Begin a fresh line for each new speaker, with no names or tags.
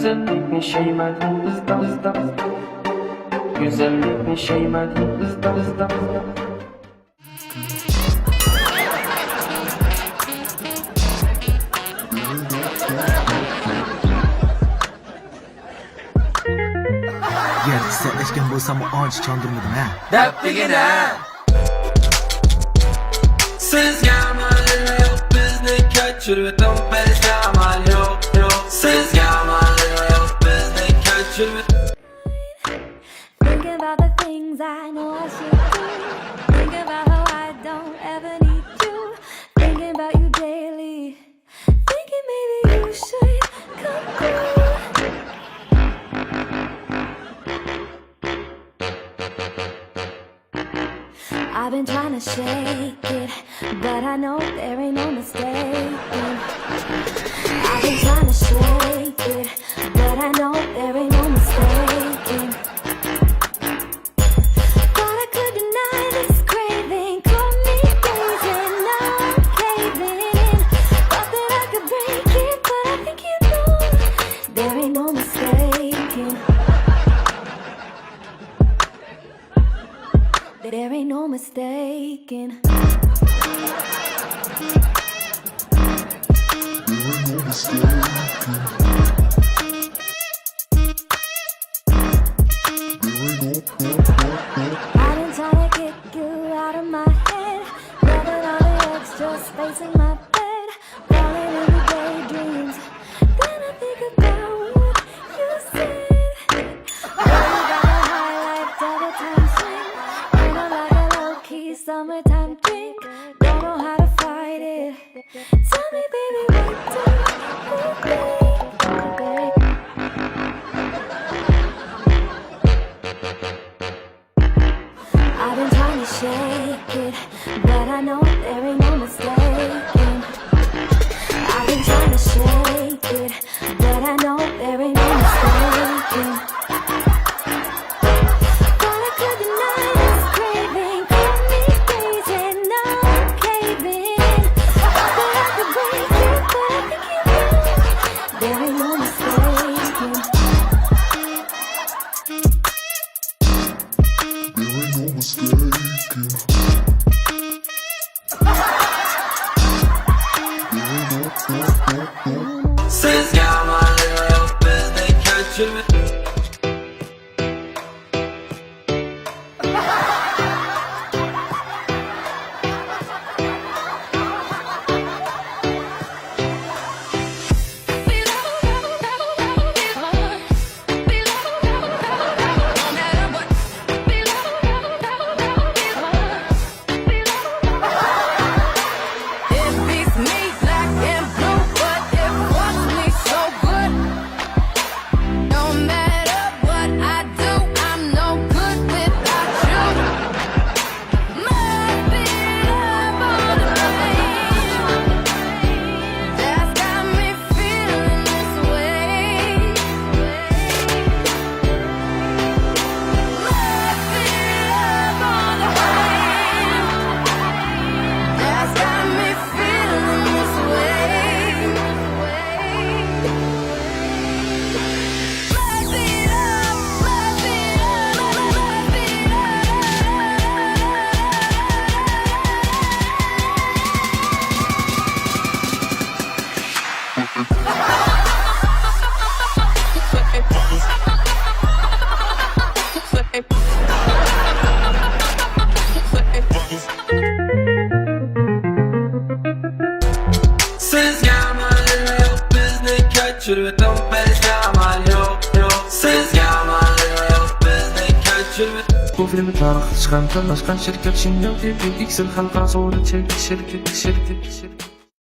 Güzellik şeymedim bizde. Güzellik şeymedim bizde.
Yer sertleşken bo'lsam ancha chondurmadim ha.
Depligine Sizga amal yo'q, bizni kechirdim, bizga amal yo'q. Sizga amal yo'q, bizni kechirdim.
Thinking about the things I know I should do. Thinking about how I don't ever need you. Thinking about you daily. Thinking maybe you should come through. I've been trying to shake it, but I know there ain't no mistake. I've been trying to shake it, but I know there ain't no mistake. Thought I could deny this craving, caught me gazing, now I'm caving in. Thought that I could break it, but I think you know there ain't no mistaking. There ain't no mistaking. I've been trying to get you out of my head, grabbing all the extra space in my bed, falling into daydreams. Then I think about what you said. Girl, you got a high life, double time swing, and I'm like a low-key summertime drink. Don't know how to fight it. Tell me, baby, what do you think? I've been trying to shake it, but I know there ain't no mistaking. I've been trying to shake it, but I know there ain't no mistaking. Thought I could deny this craving, caught me gazing, now I'm caving in. Thought that I could break it, but I think you know there ain't no mistaking.
Sizga amal yo'q, bizni kechirdim. Sizga amal yo'q, bizni kechirdim, bizga amal yo'q. Sizga amal yo'q, bizni kechirdim. Bu filmni tarixda chiqargan shirkat Shinjong TV Pixel xalqaro sovrin chekdi shirkat.